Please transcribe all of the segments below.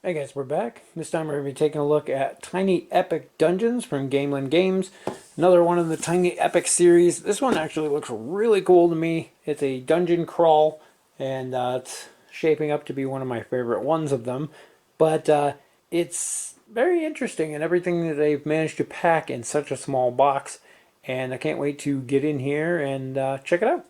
Hey guys, we're back. This time we're going to be taking a look at Tiny Epic Dungeons from Gameland Games. Another one in the Tiny Epic series. This one actually looks really cool to me. It's a dungeon crawl, and it's shaping up to be one of my favorite ones of them. But it's very interesting and everything that they've managed to pack in such a small box. And I can't wait to get in here and check it out.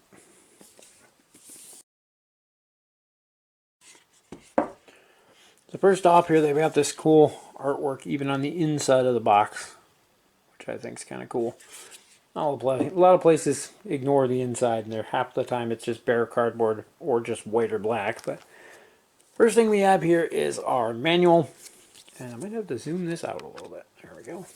So first off here, they've got this cool artwork even on the inside of the box, which I think is kind of cool. A lot of places ignore the inside, and half the time it's just bare cardboard or just white or black. But first thing we have here is our manual, and I might have to zoom this out a little bit. There we go.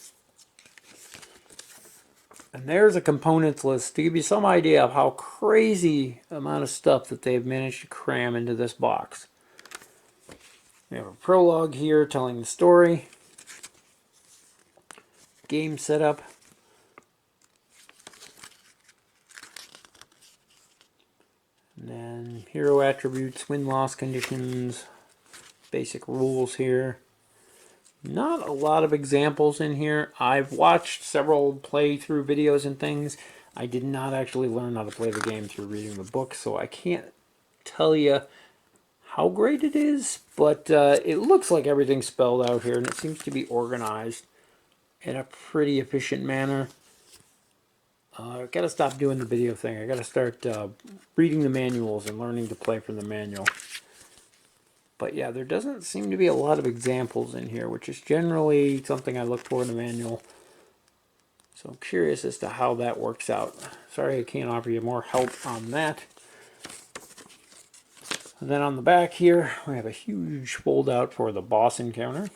And there's a components list to give you some idea of how crazy amount of stuff that they've managed to cram into this box. We have a prologue here telling the story, game setup, and then hero attributes, win-loss conditions, basic rules here. Not a lot of examples in here. I've watched several playthrough videos and things. I did not actually learn how to play the game through reading the book, so I can't tell you how great it is, but it looks like everything's spelled out here, and it seems to be organized in a pretty efficient manner. I've got to stop doing the video thing. I got to start reading the manuals and learning to play from the manual. But yeah, there doesn't seem to be a lot of examples in here, which is generally something I look for in the manual. So I'm curious as to how that works out. Sorry I can't offer you more help on that. And then on the back here, we have a huge fold out for the boss encounter.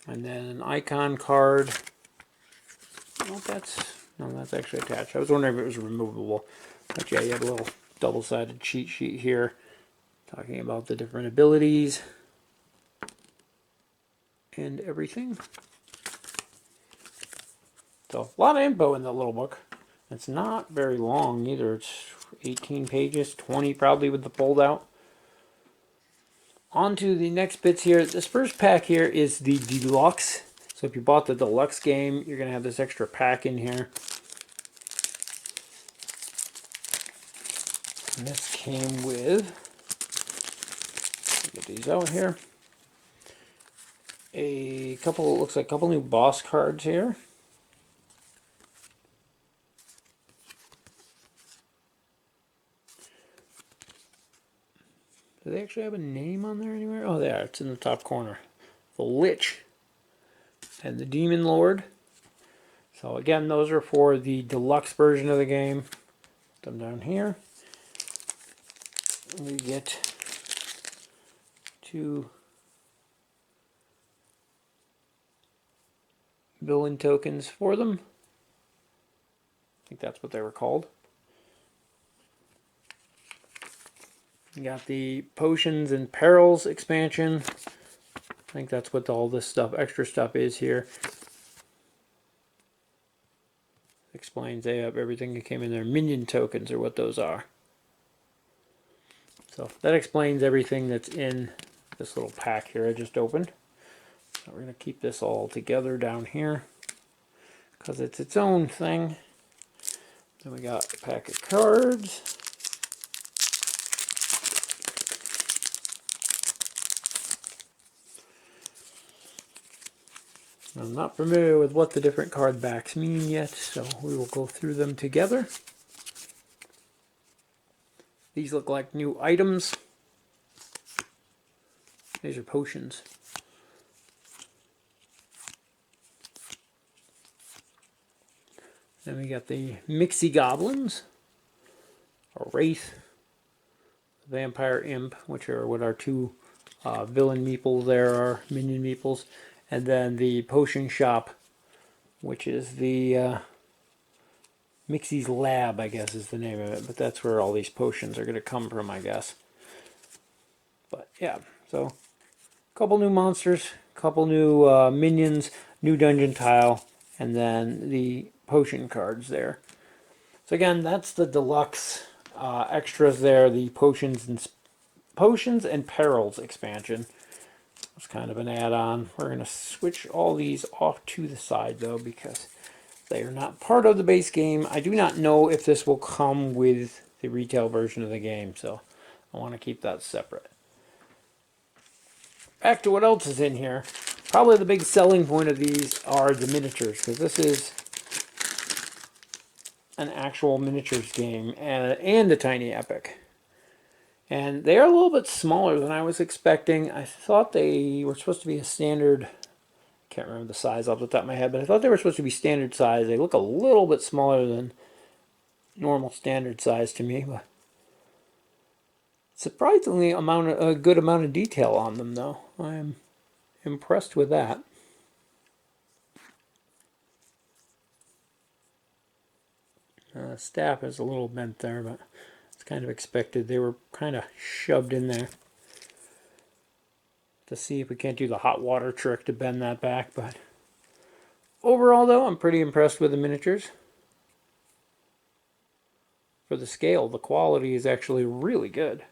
And then an icon card. Oh, that's actually attached. I was wondering if it was removable. But yeah, you have a little double-sided cheat sheet here talking about the different abilities and everything. So a lot of info in the little book. It's not very long either. It's 18 pages, 20 probably with the fold out. On to the next bits here. This first pack here is the Deluxe. So if you bought the Deluxe game, you're going to have this extra pack in here. And this came with, get these out here, a couple, looks like a couple new boss cards here. Do they actually have a name on there anywhere? Oh, there, it's in the top corner. The Lich and the Demon Lord. So again, those are for the deluxe version of the game. Put them down here. We get two villain tokens for them. I think that's what they were called. You got the Potions and Perils expansion. I think that's what all this stuff, extra stuff is here. Explains they have everything that came in there. Minion tokens are what those are. So that explains everything that's in this little pack here I just opened. So we're going to keep this all together down here because it's its own thing. Then we got a pack of cards. I'm not familiar with what the different card backs mean yet, so we will go through them together. These look like new items. These are potions. Then we got the Mixy Goblins, a Wraith, Vampire Imp, which are what our two villain meeples there are, minion meeples. And then the Potion Shop, which is the Mixy's Lab, I guess is the name of it. But that's where all these potions are going to come from, I guess. But yeah, so a couple new monsters, a couple new minions, new dungeon tile, and then the potion cards there. So again, that's the deluxe extras there, the Potions and Perils expansion. It's kind of an add-on. We're going to switch all these off to the side though because they are not part of the base game. I do not know if this will come with the retail version of the game, so I want to keep that separate. Back to what else is in here. Probably the big selling point of these are the miniatures, because this is an actual miniatures game and a tiny epic. And they are a little bit smaller than I was expecting. I thought they were supposed to be a standard, can't remember the size off the top of my head, but I thought they were supposed to be standard size. They look a little bit smaller than normal standard size to me, but surprisingly a good amount of detail on them though. I'm impressed with that. Staff is a little bent there, but it's kind of expected. They were kind of shoved in there to see if we can't do the hot water trick to bend that back. But overall, though, I'm pretty impressed with the miniatures. For the scale, the quality is actually really good.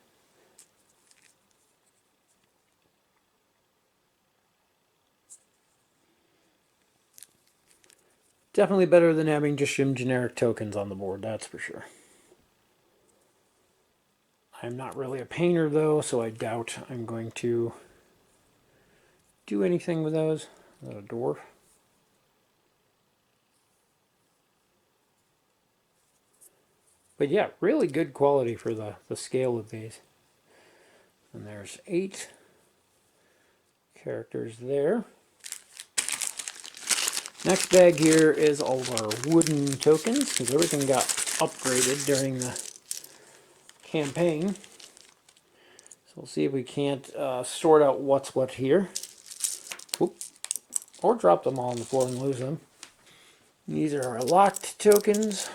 Definitely better than having just some generic tokens on the board, that's for sure. I'm not really a painter though, so I doubt I'm going to do anything with those. Is that a dwarf? But yeah, really good quality for the scale of these. And there's 8 characters there. Next bag here is all of our wooden tokens, because everything got upgraded during the campaign. So we'll see if we can't sort out what's what here. Whoop. Or drop them all on the floor and lose them. These are our locked tokens.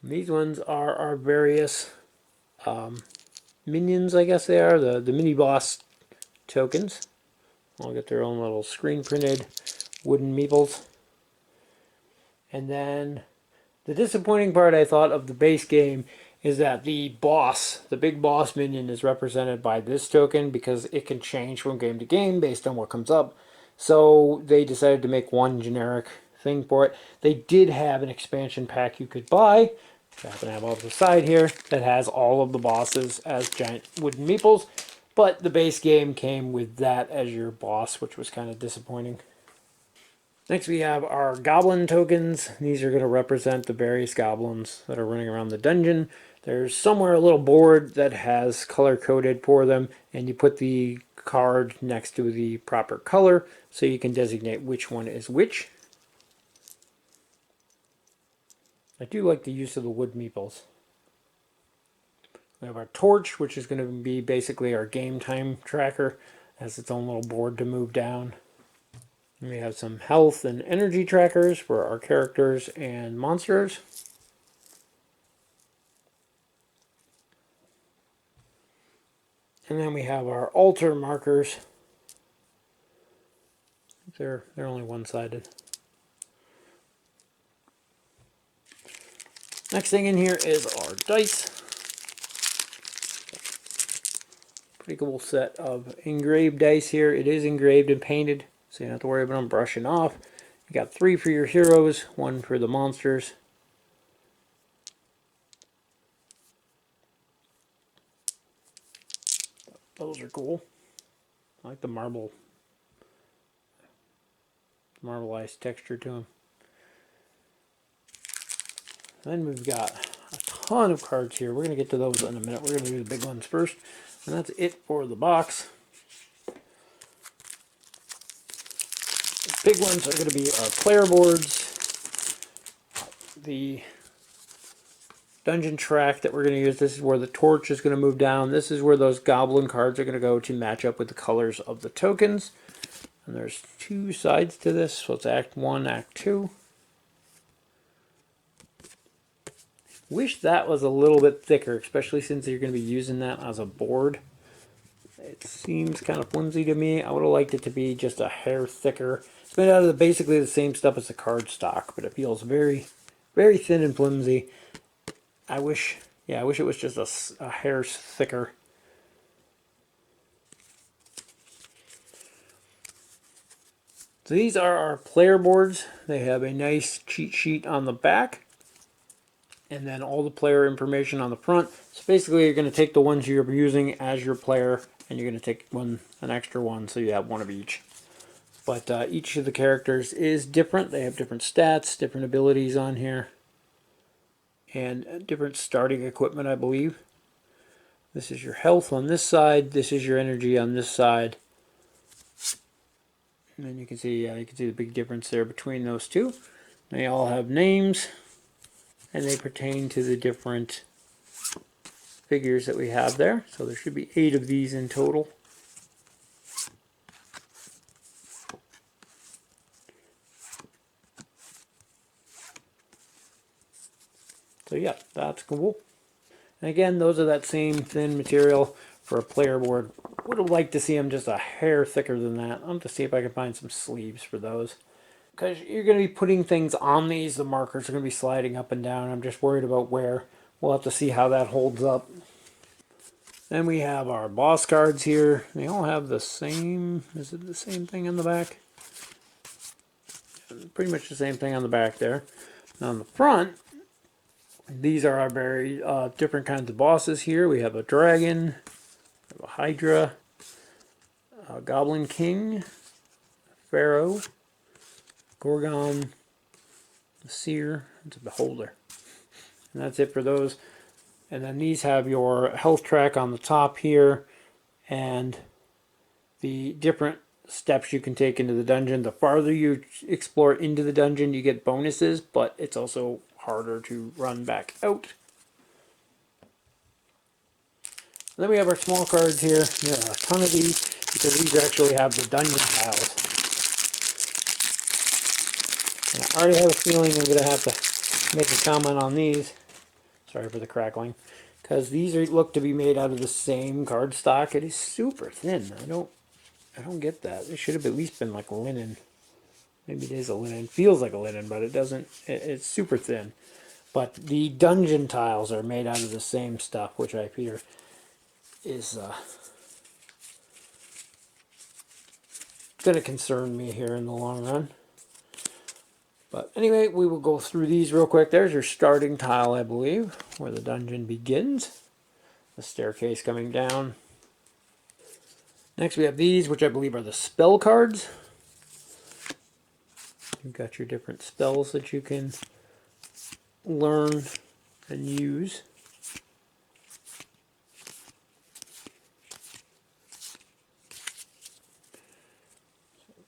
These ones are our various minions, I guess they are, the mini boss tokens. All get their own little screen printed wooden meeples. And then the disappointing part I thought of the base game is that the boss, the big boss minion, is represented by this token because it can change from game to game based on what comes up. So they decided to make one generic thing for it. They did have an expansion pack you could buy, which I happen to have off the side here, that has all of the bosses as giant wooden meeples. But the base game came with that as your boss, which was kind of disappointing. Next we have our goblin tokens. These are going to represent the various goblins that are running around the dungeon. There's somewhere a little board that has color coded for them, and you put the card next to the proper color so you can designate which one is which. I do like the use of the wood meeples. We have our torch, which is going to be basically our game time tracker. It has its own little board to move down. And we have some health and energy trackers for our characters and monsters. And then we have our altar markers. They're only one-sided. Next thing in here is our dice. Pretty cool set of engraved dice here. It is engraved and painted, so you don't have to worry about them brushing off. You got 3 for your heroes, 1 for the monsters. Those are cool. I like the marbleized texture to them. Then we've got a ton of cards here. We're going to get to those in a minute. We're going to do the big ones first. And that's it for the box. The big ones are going to be our player boards. The dungeon track that we're going to use. This is where the torch is going to move down. This is where those goblin cards are going to go to match up with the colors of the tokens. And there's 2 sides to this. So it's Act 1, Act 2. Wish that was a little bit thicker, especially since you're going to be using that as a board. It seems kind of flimsy to me. I would have liked it to be just a hair thicker. It's made out of basically the same stuff as the cardstock, but it feels very, very thin and flimsy. I wish Yeah, I wish it was just a hair thicker. So these are our player boards. They have a nice cheat sheet on the back, and then all the player information on the front. So basically you're going to take the ones you're using as your player, and you're going to take an extra one, so you have one of each. But each of the characters is different. They have different stats, different abilities on here, and different starting equipment, I believe. This is your health on this side. This is your energy on this side. And then you can see the big difference there between those two. They all have names, and they pertain to the different figures that we have there. So there should be 8 of these in total. So yeah, that's cool. And again, those are that same thin material for a player board. Would have liked to see them just a hair thicker than that. I'll have to see if I can find some sleeves for those. Because you're going to be putting things on these. The markers are going to be sliding up and down. I'm just worried about where. We'll have to see how that holds up. Then we have our boss cards here. They all have the same, is it the same thing on the back? Pretty much the same thing on the back there. And on the front, these are our very different kinds of bosses here. We have a dragon, we have a hydra, a goblin king, pharaoh, gorgon, a seer, and a beholder. And that's it for those. And then these have your health track on the top here, and the different steps you can take into the dungeon. The farther you explore into the dungeon, you get bonuses, but it's also harder to run back out. And then we have our small cards here. There are a ton of these, because these actually have the dungeon tiles. And I already have a feeling I'm going to have to make a comment on these. Sorry for the crackling. Because these look to be made out of the same cardstock. It is super thin. I don't get that. It should have at least been like linen. Maybe it is a linen. Feels like a linen, but it doesn't. It's super thin. But the dungeon tiles are made out of the same stuff, which I fear is going to concern me here in the long run. But anyway, we will go through these real quick. There's your starting tile, I believe, where the dungeon begins. The staircase coming down. Next we have these, which I believe are the spell cards. You've got your different spells that you can learn and use.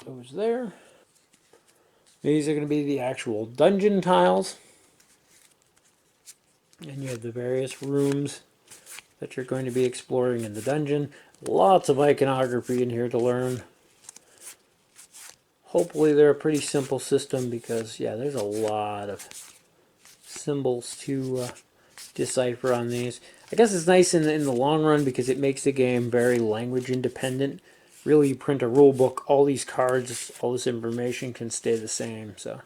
Those there. These are going to be the actual dungeon tiles. And you have the various rooms that you're going to be exploring in the dungeon. Lots of iconography in here to learn. Hopefully they're a pretty simple system, because yeah, there's a lot of symbols to decipher on these. I guess it's nice in the long run, because it makes the game very language independent. Really, you print a rule book, all these cards, all this information can stay the same. So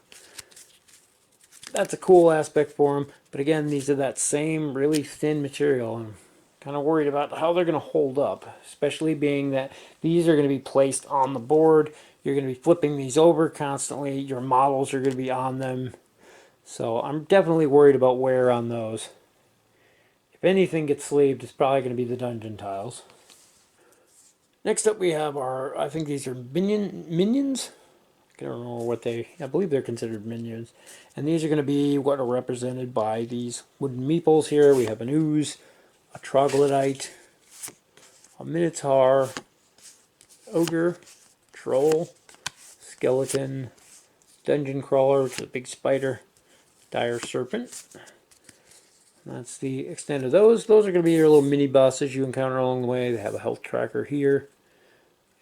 that's a cool aspect for them. But again, these are that same really thin material. I'm kind of worried about how they're going to hold up, especially being that these are going to be placed on the board. You're going to be flipping these over constantly. Your models are going to be on them. So I'm definitely worried about wear on those. If anything gets sleeved, it's probably going to be the dungeon tiles. Next up we have our, I think these are minions? I don't remember what I believe they're considered minions. And these are going to be what are represented by these wooden meeples here. We have an ooze, a troglodyte, a minotaur, ogre, troll, skeleton, dungeon crawler, which is a big spider, dire serpent. And that's the extent of those. Those are going to be your little mini bosses you encounter along the way. They have a health tracker here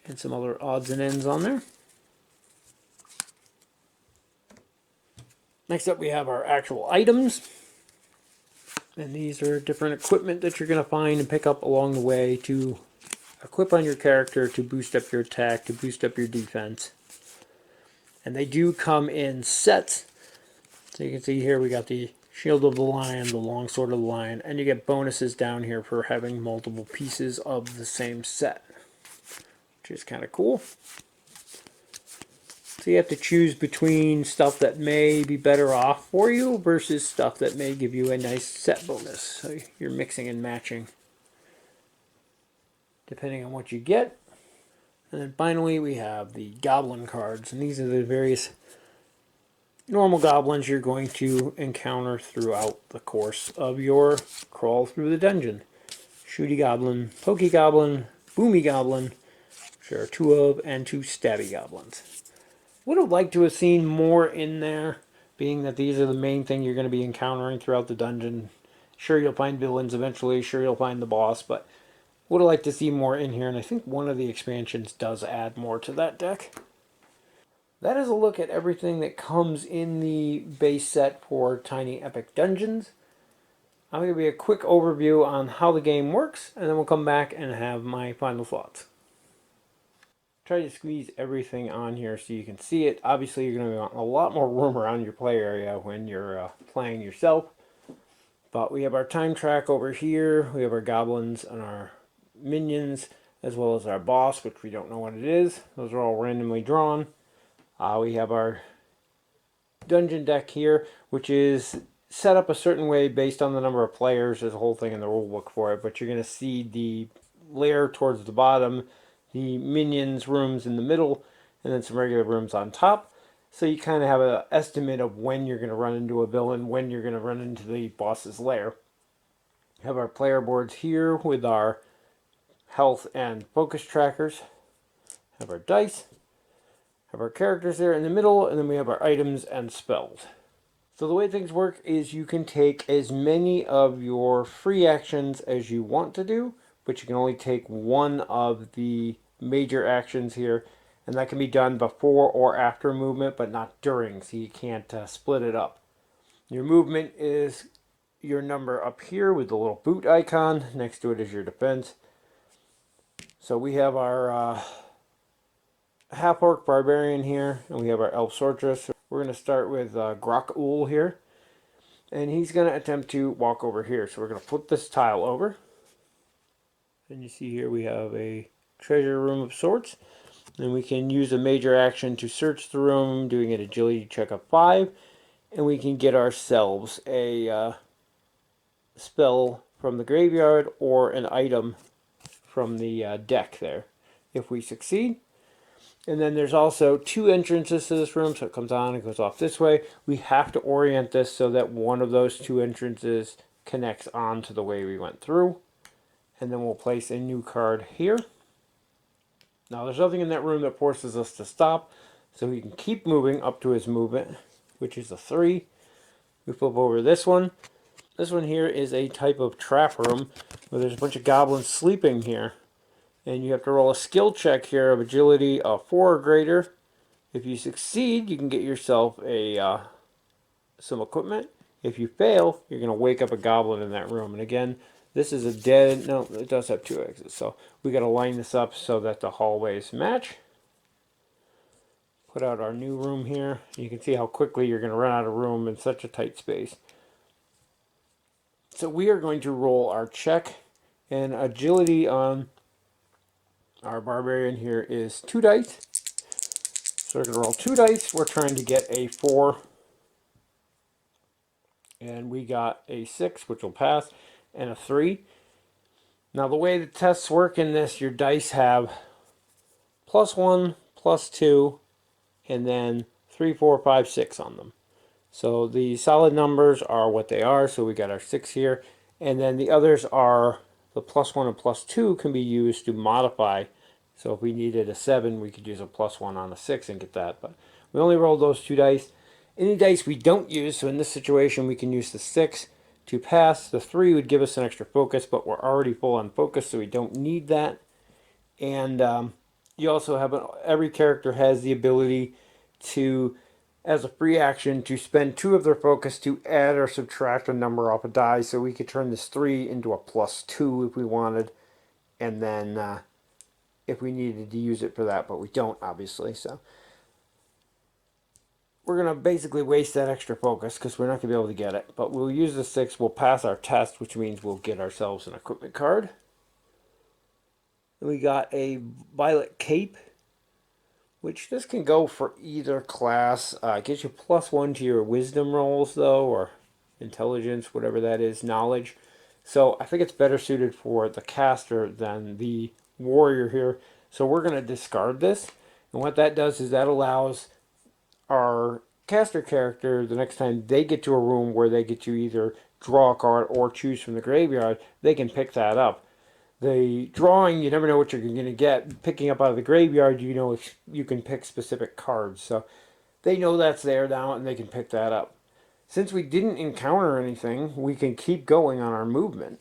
and some other odds and ends on there. Next up we have our actual items. And these are different equipment that you're going to find and pick up along the way to equip on your character to boost up your attack, to boost up your defense. And they do come in sets. So you can see here we got the Shield of the Lion, the Longsword of the Lion, and you get bonuses down here for having multiple pieces of the same set, which is kind of cool. So you have to choose between stuff that may be better off for you versus stuff that may give you a nice set bonus. So you're mixing and matching depending on what you get. And then finally we have the goblin cards, and these are the various normal goblins you're going to encounter throughout the course of your crawl through the dungeon. Shooty Goblin, Pokey Goblin, Boomy Goblin, which there are 2 of, and 2 Stabby Goblins. Would have liked to have seen more in there, being that these are the main thing you're going to be encountering throughout the dungeon. Sure, you'll find villains eventually, sure you'll find the boss, but would have liked to see more in here, and I think one of the expansions does add more to that deck. That is a look at everything that comes in the base set for Tiny Epic Dungeons. I'm going to be a quick overview on how the game works, and then we'll come back and have my final thoughts. Try to squeeze everything on here so you can see it. Obviously, you're going to want a lot more room around your play area when you're playing yourself. But we have our time track over here. We have our goblins and our minions, as well as our boss, which we don't know what it is. Those are all randomly drawn. We have our dungeon deck here, which is set up a certain way based on the number of players. There's a whole thing in the rule book for it, but you're going to see the layer towards the bottom, the minions rooms in the middle, and then some regular rooms on top. So you kind of have an estimate of when you're going to run into a villain, when you're going to run into the boss's lair. We have our player boards here with our health and focus trackers. Have our dice. Have our characters there in the middle, and then we have our items and spells. So the way things work is you can take as many of your free actions as you want to do, but you can only take one of the major actions here, and that can be done before or after movement, but not during, so you can't split it up. Your movement is your number up here with the little boot icon. Next to it is your defense. So we have our half-orc barbarian here, and we have our elf sorceress. We're going to start with Grok here, and he's going to attempt to walk over here. So we're going to flip this tile over, and you see here we have a treasure room of sorts, and we can use a major action to search the room, doing an agility check of 5, and we can get ourselves a spell from the graveyard or an item from the deck there if we succeed. And then there's also 2 entrances to this room, so it comes on and goes off this way. We have to orient this so that one of those 2 entrances connects on to the way we went through. And then we'll place a new card here. Now there's nothing in that room that forces us to stop, so he can keep moving up to his movement, which is a 3. We flip over this one. This one here is a type of trap room where there's a bunch of goblins sleeping here. And you have to roll a skill check here of agility of 4 or greater. If you succeed, you can get yourself some equipment. If you fail, you're going to wake up a goblin in that room. And again, this is a dead... No, it does have 2 exits. So we got to line this up so that the hallways match. Put out our new room here. You can see how quickly you're going to run out of room in such a tight space. So we are going to roll our check. And agility on our barbarian here is 2 dice. So we're going to roll 2 dice. We're trying to get a 4. And we got a 6, which will pass, and a 3. Now the way the tests work in this, your dice have +1, +2, and then 3, 4, 5, 6 on them. So the solid numbers are what they are, so we got our 6 here. And then the others are, the +1 and +2 can be used to modify. So if we needed a 7, we could use a +1 on a 6 and get that. But we only rolled those 2 dice. Any dice we don't use, so in this situation we can use the 6 to pass. The 3 would give us an extra focus, but we're already full on focus, so we don't need that. And you also have, every character has the ability to, as a free action, to spend 2 of their focus to add or subtract a number off a die. So we could turn this 3 into a +2 if we wanted, and then if we needed to use it for that, but we don't, obviously. So we're going to basically waste that extra focus because we're not going to be able to get it. But we'll use the 6, we'll pass our test, which means we'll get ourselves an equipment card. We got a violet cape, which this can go for either class. It gives you +1 to your wisdom rolls, though, or intelligence, whatever that is, knowledge. So I think it's better suited for the caster than the warrior here. So we're going to discard this. And what that does is that allows our caster character, the next time they get to a room where they get to either draw a card or choose from the graveyard, they can pick that up. The drawing, you never know what you're going to get. Picking up out of the graveyard, you know you can pick specific cards. So they know that's there now and they can pick that up. Since we didn't encounter anything, we can keep going on our movement.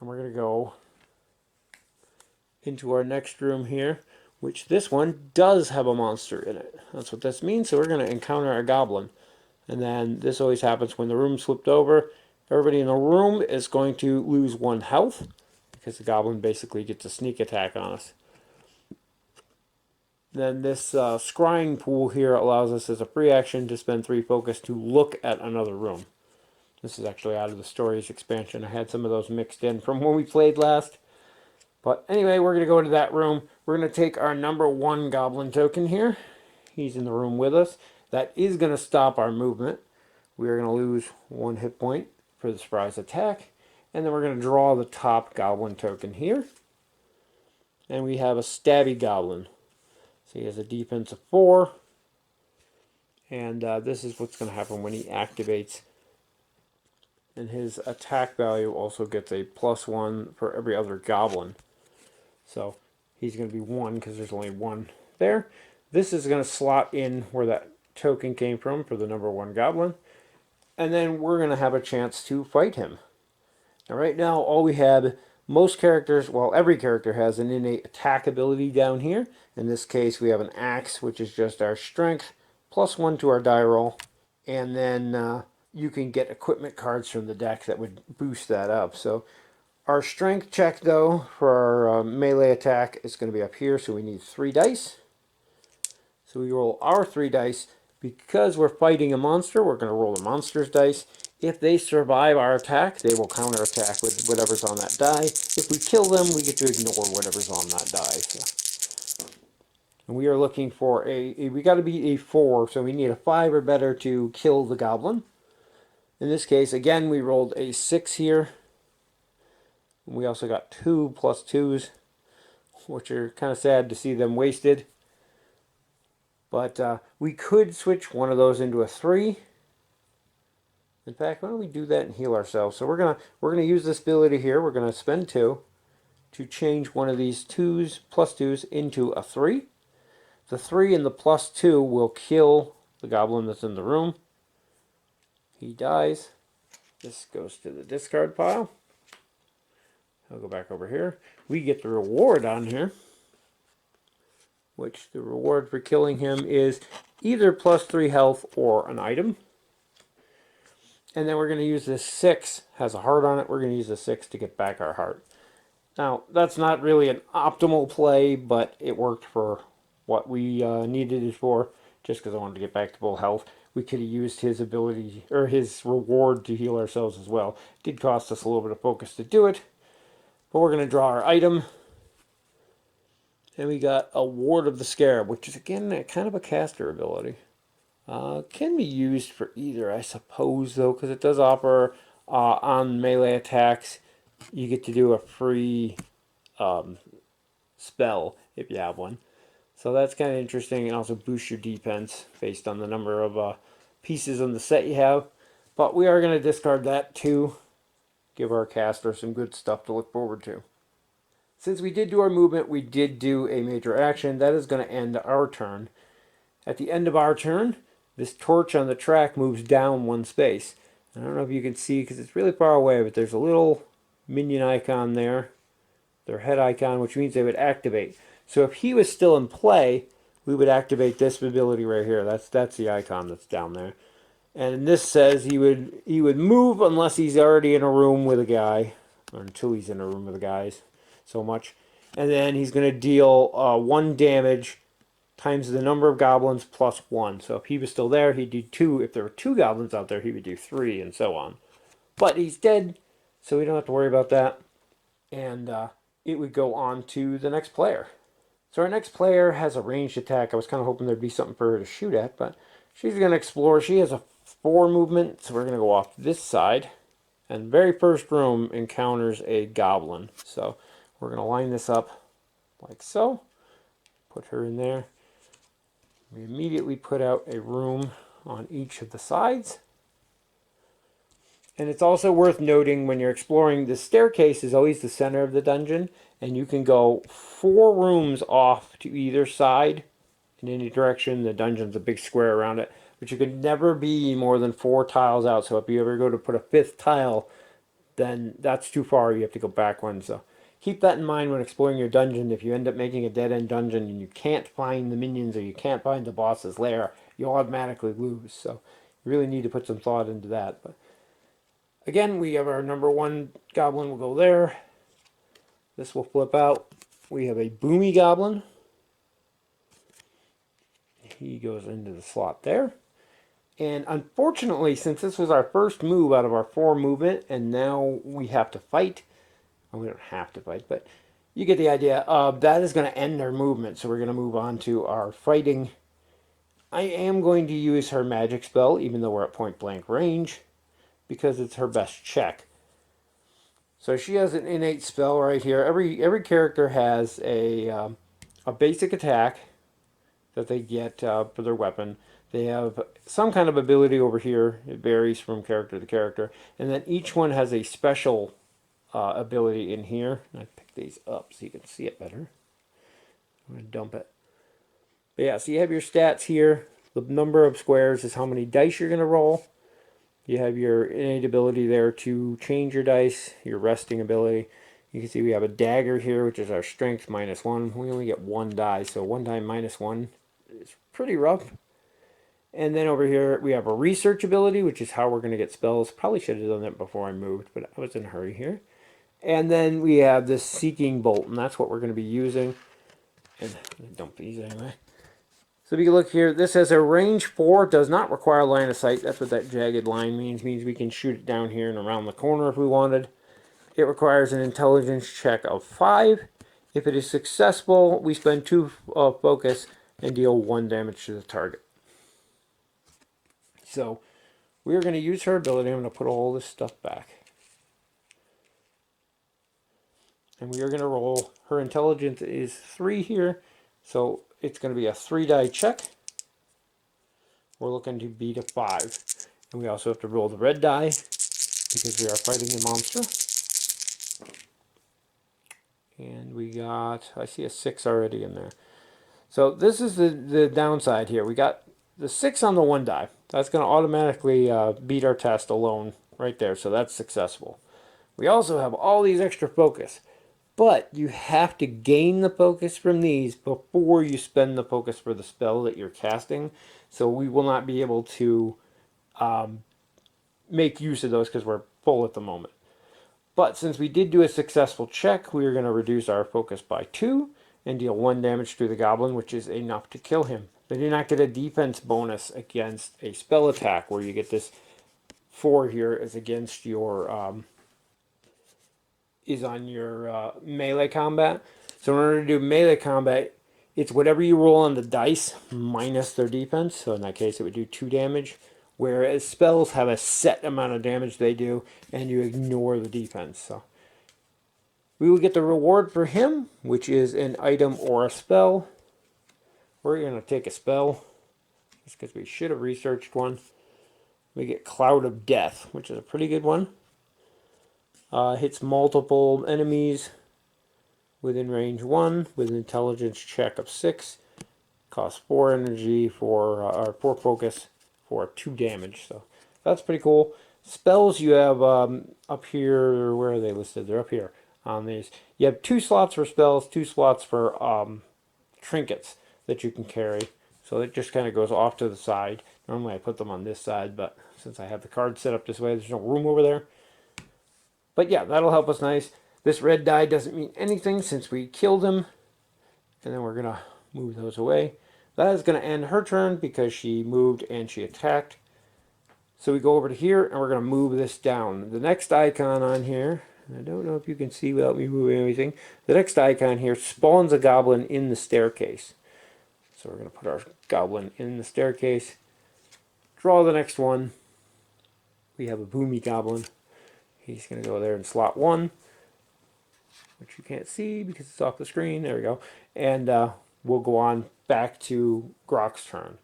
And we're going to go into our next room here, which this one does have a monster in it. That's what this means. So we're going to encounter a goblin. And then this always happens when the room's flipped over. Everybody in the room is going to lose 1 health because the goblin basically gets a sneak attack on us. Then this scrying pool here allows us as a free action to spend 3 focus to look at another room. This is actually out of the Stories expansion. I had some of those mixed in from when we played last. But anyway, we're going to go into that room. We're going to take our number 1 goblin token here. He's in the room with us. That is going to stop our movement. We are going to lose 1 hit point for the surprise attack. And then we're going to draw the top goblin token here. And we have a stabby goblin. So he has a defense of 4. And this is what's going to happen when he activates. And his attack value also gets a +1 for every other goblin. So he's going to be 1 because there's only 1 there. This is going to slot in where that token came from for the number 1 goblin. And then we're going to have a chance to fight him. Now right now all we have, most characters, well every character has an innate attack ability down here. In this case we have an axe, which is just our strength, +1 to our die roll. And then you can get equipment cards from the deck that would boost that up. So our strength check though for our melee attack is going to be up here, so we need 3 dice. So we roll our 3 dice. Because we're fighting a monster, we're going to roll the monster's dice. If they survive our attack, they will counterattack with whatever's on that die. If we kill them, we get to ignore whatever's on that die. So. And we are looking for we got to be a 4, so we need a 5 or better to kill the goblin. In this case, again, we rolled a 6 here. We also got 2 +2s, which are kind of sad to see them wasted. But we could switch one of those into a 3. In fact, why don't we do that and heal ourselves? So we're gonna use this ability here. We're gonna spend 2 to change one of these +2s into a 3. The 3 and the +2 will kill the goblin that's in the room. He dies. This goes to the discard pile. I'll go back over here. We get the reward on here, which the reward for killing him is either +3 health or an item. And then we're going to use this 6, has a heart on it. We're going to use the 6 to get back our heart. Now, that's not really an optimal play, but it worked for what we needed it for, just because I wanted to get back to full health. We could have used his ability, or his reward to heal ourselves as well. It did cost us a little bit of focus to do it. But we're going to draw our item. And we got a Ward of the Scarab, which is, again, kind of a caster ability. Can be used for either, I suppose, though, because it does offer on melee attacks, you get to do a free spell if you have one. So that's kind of interesting, and also boosts your defense based on the number of pieces on the set you have. But we are going to discard that too. Give our caster some good stuff to look forward to. Since we did do our movement, we did do a major action. That is going to end our turn. At the end of our turn, this torch on the track moves down 1 space. I don't know if you can see because it's really far away, but there's a little minion icon there, their head icon, which means they would activate. So if he was still in play, we would activate this ability right here. That's the icon that's down there. And this says he would move unless he's already in a room with a guy, or until he's in a room with the guys, so much. And then he's going to deal 1 damage times the number of goblins plus 1. So if he was still there, he'd do 2. If there were 2 goblins out there, he would do 3, and so on. But he's dead, so we don't have to worry about that. And it would go on to the next player. So our next player has a ranged attack. I was kind of hoping there'd be something for her to shoot at, but she's going to explore. She has a 4 movement, so we're going to go off this side. And the very first room encounters a goblin. So we're going to line this up like so. Put her in there. We immediately put out a room on each of the sides. And it's also worth noting when you're exploring, the staircase is always the center of the dungeon, and you can go 4 rooms off to either side in any direction. The dungeon's a big square around it, but you can never be more than 4 tiles out. So if you ever go to put a 5th tile, then that's too far. You have to go back one. So keep that in mind when exploring your dungeon. If you end up making a dead-end dungeon and you can't find the minions or you can't find the boss's lair, you'll automatically lose. So you really need to put some thought into that. But again, we have our number 1 goblin will go there. This will flip out. We have a boomy goblin. He goes into the slot there. And unfortunately, since this was our first move out of our 4 movement, and now we have to fight. Well, we don't have to fight, but you get the idea. That is going to end our movement, so we're going to move on to our fighting. I am going to use her magic spell, even though we're at point blank range, because it's her best check. So she has an innate spell right here. Every character has a basic attack that they get for their weapon. They have some kind of ability over here. It varies from character to character. And then each one has a special ability in here. I pick these up so you can see it better. I'm going to dump it. But yeah, so you have your stats here. The number of squares is how many dice you're going to roll. You have your innate ability there to change your dice, your resting ability. You can see we have a dagger here, which is our strength -1. We only get 1 die, so 1 die -1 is pretty rough. And then over here we have a research ability, which is how we're going to get spells. Probably should have done that before I moved, but I was in a hurry here. And then we have this seeking bolt, and that's what we're going to be using. And dump these anyway. So if you look here, this has a range 4, does not require line of sight. That's what that jagged line means. Means we can shoot it down here and around the corner if we wanted. It requires an intelligence check of 5. If it is successful, we spend 2 focus and deal 1 damage to the target. So we're going to use her ability. I'm going to put all this stuff back. And we are going to roll. Her intelligence is 3 here. So it's going to be a 3-die check. We're looking to beat a 5. And we also have to roll the red die because we are fighting a monster. And we got, I see a 6 already in there. So this is the downside here. We got the 6 on the 1 die. That's going to automatically beat our test alone right there. So that's successful. We also have all these extra focus. But you have to gain the focus from these before you spend the focus for the spell that you're casting. So we will not be able to make use of those because we're full at the moment. But since we did do a successful check, we are going to reduce our focus by 2 and deal 1 damage to the goblin, which is enough to kill him. They do not get a defense bonus against a spell attack where you get this 4 here is against your is on your melee combat. So in order to do melee combat, it's whatever you roll on the dice minus their defense. So in that case, it would do 2 damage. Whereas spells have a set amount of damage they do, and you ignore the defense. So we will get the reward for him, which is an item or a spell. We're going to take a spell, just because we should have researched one. We get Cloud of Death, which is a pretty good one. Hits multiple enemies within range 1 with an intelligence check of 6. Costs 4 energy for or 4 focus for 2 damage. So that's pretty cool. Spells you have up here. Where are they listed? They're up here on these. You have 2 slots for spells, 2 slots for trinkets that you can carry. So it just kind of goes off to the side. Normally I put them on this side, but since I have the card set up this way, there's no room over there. But yeah, that'll help us nice. This red die doesn't mean anything since we killed him. And then we're going to move those away. That is going to end her turn because she moved and she attacked. So we go over to here and we're going to move this down. The next icon on here, I don't know if you can see without me moving anything. The next icon here spawns a goblin in the staircase. So we're going to put our goblin in the staircase. Draw the next one. We have a boomy goblin. He's going to go there in slot 1, which you can't see because it's off the screen. There we go. And we'll go on back to Grok's turn.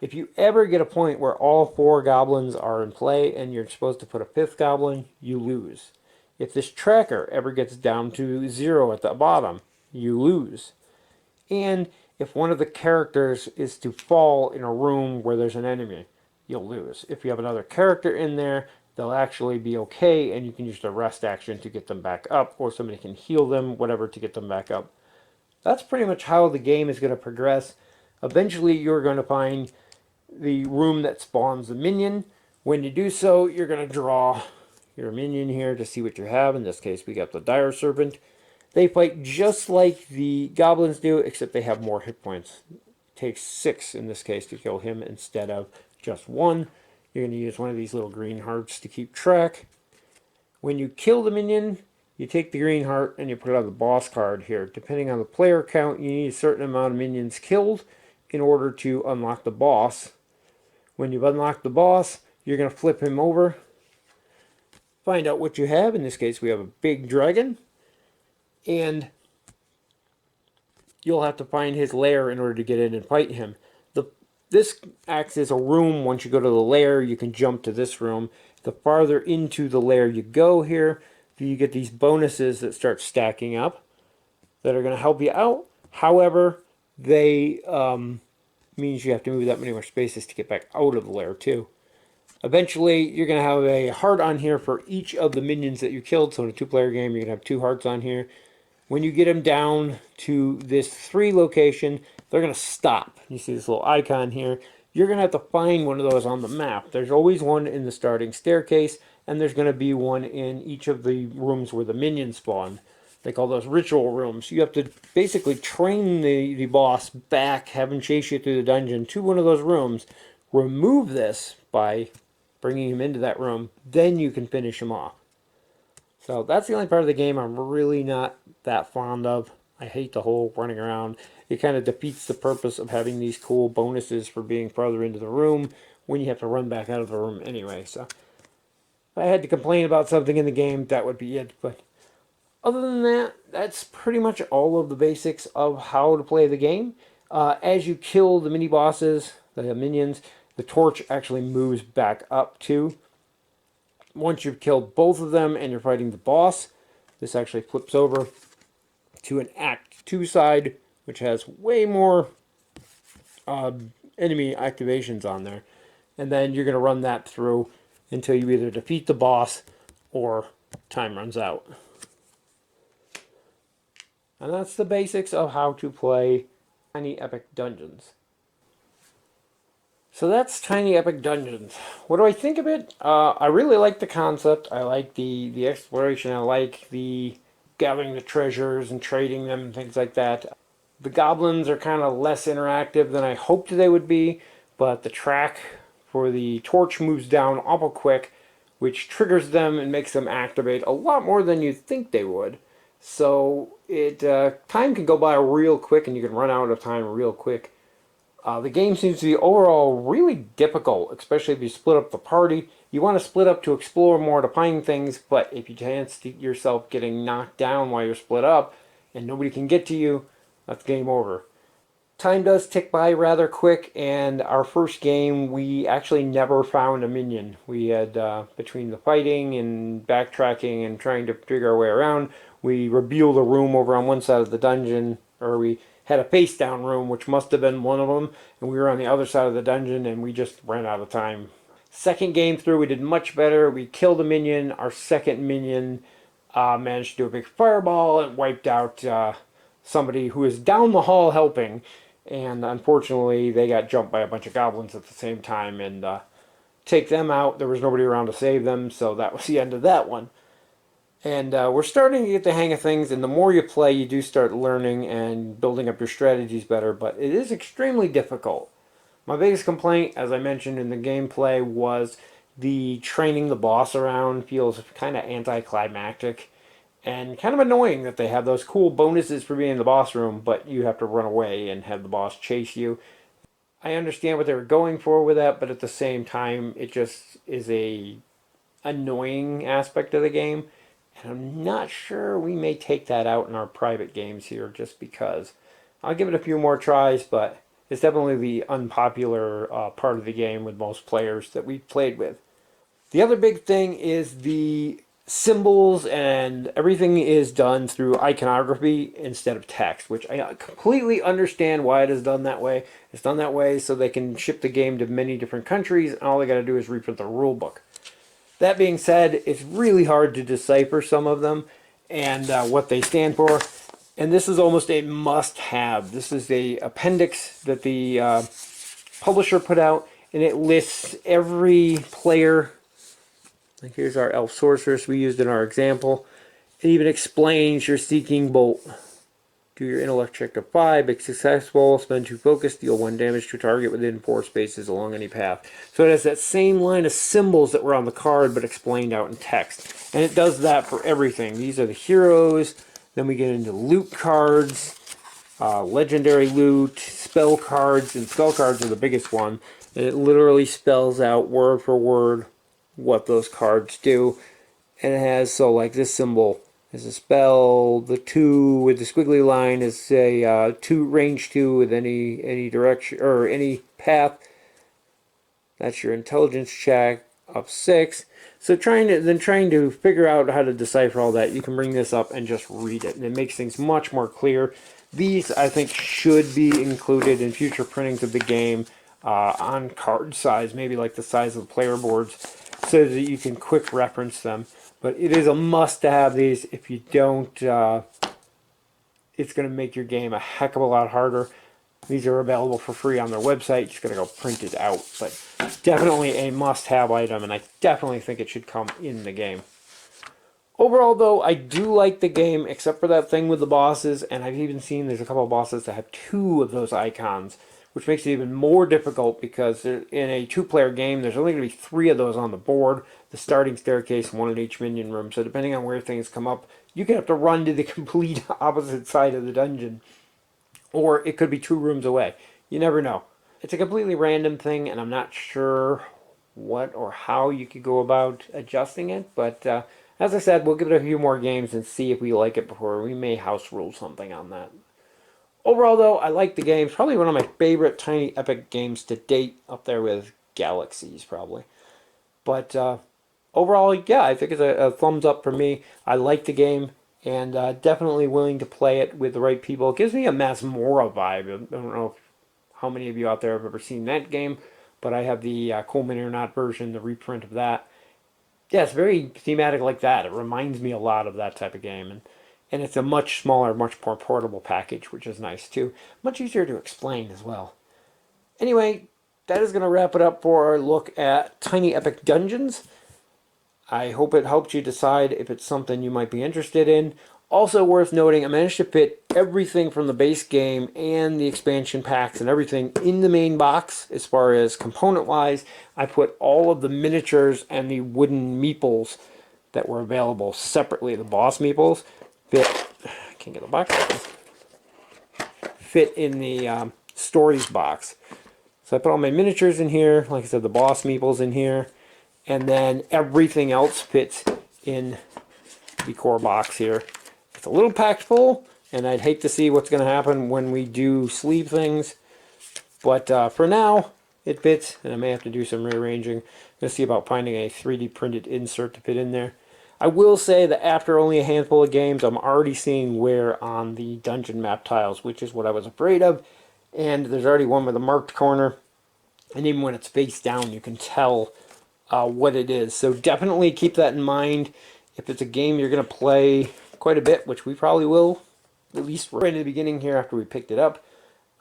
If you ever get a point where all 4 goblins are in play and you're supposed to put a 5th goblin, you lose. If this tracker ever gets down to 0 at the bottom, you lose. And if one of the characters is to fall in a room where there's an enemy, you'll lose. If you have another character in there, they'll actually be okay, and you can use the rest action to get them back up, or somebody can heal them, whatever, to get them back up. That's pretty much how the game is going to progress. Eventually, you're going to find the room that spawns the minion. When you do so, you're going to draw your minion here to see what you have. In this case, we got the Dire Serpent. They fight just like the goblins do, except they have more hit points. It takes 6 in this case to kill him instead of just 1. You're going to use one of these little green hearts to keep track. When you kill the minion, you take the green heart and you put it on the boss card here. Depending on the player count, you need a certain amount of minions killed in order to unlock the boss. When you've unlocked the boss, you're going to flip him over, find out what you have. In this case, we have a big dragon. And you'll have to find his lair in order to get in and fight him. This acts as a room. Once you go to the lair, you can jump to this room. The farther into the lair you go here, you get these bonuses that start stacking up that are going to help you out. However, they means you have to move that many more spaces to get back out of the lair too. Eventually, you're going to have a heart on here for each of the minions that you killed. So in a 2-player game, you're going to have 2 hearts on here. When you get them down to this 3 location, they're going to stop. You see this little icon here. You're going to have to find one of those on the map. There's always one in the starting staircase, and there's going to be one in each of the rooms where the minions spawn. They call those ritual rooms. You have to basically train the boss back, have him chase you through the dungeon to one of those rooms, remove this by bringing him into that room, then you can finish him off. So that's the only part of the game I'm really not that fond of. I hate the whole running around. It kind of defeats the purpose of having these cool bonuses for being farther into the room when you have to run back out of the room anyway. So if I had to complain about something in the game, that would be it. But other than that, that's pretty much all of the basics of how to play the game. As you kill the mini bosses, the minions, the torch actually moves back up too. Once you've killed both of them and you're fighting the boss, this actually flips over to an Act 2 side, which has way more enemy activations on there. And then you're going to run that through until you either defeat the boss or time runs out. And that's the basics of how to play Tiny Epic Dungeons. So that's Tiny Epic Dungeons. What do I think of it? I really like the concept. I like the exploration. I like the gathering the treasures and trading them and things like that. The goblins are kind of less interactive than I hoped they would be, but the track for the torch moves down awful quick, which triggers them and makes them activate a lot more than you'd think they would. So time can go by real quick and you can run out of time real quick. The game seems to be overall really difficult, especially if you split up the party. You want to split up to explore more, to find things, but if you chance yourself getting knocked down while you're split up and nobody can get to you, that's game over. Time does tick by rather quick, and our first game we actually never found a minion. We had, between the fighting and backtracking and trying to figure our way around, we revealed a room over on one side of the dungeon, or we had a face down room, which must have been one of them, and we were on the other side of the dungeon and we just ran out of time. Second game through, we did much better. We killed a minion. Our second minion managed to do a big fireball and wiped out somebody who was down the hall helping, and unfortunately they got jumped by a bunch of goblins at the same time and take them out. There was nobody around to save them, so that was the end of that one. And we're starting to get the hang of things, and the more you play, you do start learning and building up your strategies better, but it is extremely difficult. My biggest complaint, as I mentioned in the gameplay, was the training the boss around feels kind of anticlimactic and kind of annoying that they have those cool bonuses for being in the boss room, but you have to run away and have the boss chase you. I understand what they were going for with that, but at the same time, it just is a annoying aspect of the game. And I'm not sure we may take that out in our private games here just because. I'll give it a few more tries, but it's definitely the unpopular part of the game with most players that we've played with. The other big thing is the symbols, and everything is done through iconography instead of text, which I completely understand why it is done that way. It's done that way so they can ship the game to many different countries, and all they got to do is reprint the rule book. That being said, it's really hard to decipher some of them and what they stand for. And this is almost a must-have. This is a appendix that the publisher put out, and it lists every player. Like here's our elf sorceress we used in our example. It even explains your seeking bolt. Do your intellect check to 5, if successful, spend 2 focus, deal 1 damage to target within 4 spaces along any path. So it has that same line of symbols that were on the card, but explained out in text. And it does that for everything. These are the heroes. Then we get into loot cards, legendary loot, spell cards, and spell cards are the biggest one. And it literally spells out word for word what those cards do. And it has, so like this symbol is a spell, the 2 with the squiggly line is a 2 range 2 with any direction or any path. That's your intelligence check up 6. So trying to figure out how to decipher all that, you can bring this up and just read it, and it makes things much more clear. These I think should be included in future printings of the game on card size, maybe like the size of the player boards, so that you can quick reference them. But it is a must to have these. If you don't, it's going to make your game a heck of a lot harder. These are available for free on their website. You just got to go print it out. But definitely a must-have item, and I definitely think it should come in the game. Overall, though, I do like the game, except for that thing with the bosses, and I've even seen there's a couple of bosses that have 2 of those icons, which makes it even more difficult because in a 2-player game, there's only going to be 3 of those on the board, the starting staircase, 1 in each minion room. So depending on where things come up, you can have to run to the complete opposite side of the dungeon, or it could be 2 rooms away. You never know. It's a completely random thing, and I'm not sure what or how you could go about adjusting it, but as I said, we'll give it a few more games and see if we like it before we may house rule something on that. Overall, though, I like the game. It's probably one of my favorite Tiny Epic games to date, up there with Galaxies, probably. But overall, yeah, I think it's a thumbs up for me. I like the game, and definitely willing to play it with the right people. It gives me a Masmora vibe. I don't know how many of you out there have ever seen that game, but I have the Coleman Aeronaut version, the reprint of that. Yeah, it's very thematic like that. It reminds me a lot of that type of game, and it's a much smaller, much more portable package, which is nice too. Much easier to explain as well. Anyway, that is going to wrap it up for our look at Tiny Epic Dungeons. I hope it helped you decide if it's something you might be interested in. Also worth noting, I managed to fit everything from the base game and the expansion packs and everything in the main box as far as component-wise. I put all of the miniatures and the wooden meeples that were available separately. The boss meeples fit, I can't get the box open, fit in the stories box. So I put all my miniatures in here, like I said, the boss meeples in here, and then everything else fits in the core box here. It's a little packed full, and I'd hate to see what's going to happen when we do sleeve things. But for now, it fits, and I may have to do some rearranging. I'm going to see about finding a 3D printed insert to fit in there. I will say that after only a handful of games, I'm already seeing wear on the dungeon map tiles, which is what I was afraid of. And there's already one with a marked corner, and even when it's face down, you can tell what it is. So definitely keep that in mind. If it's a game you're going to play quite a bit, which we probably will, at least right in the beginning here after we picked it up,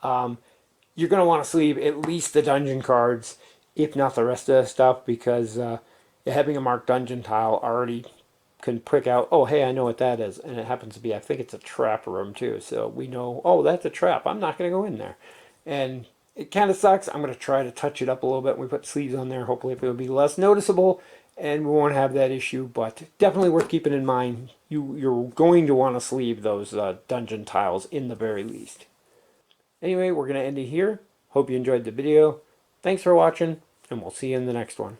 you're going to want to sleeve at least the dungeon cards, if not the rest of the stuff, because having a marked dungeon tile already can pick out, oh, hey, I know what that is. And it happens to be, I think it's a trap room too. So we know, oh, that's a trap. I'm not going to go in there. And it kind of sucks. I'm going to try to touch it up a little bit. We put sleeves on there. Hopefully it'll be less noticeable and we won't have that issue. But definitely worth keeping in mind. You're going to want to sleeve those dungeon tiles in the very least. Anyway, we're going to end it here. Hope you enjoyed the video. Thanks for watching, and we'll see you in the next one.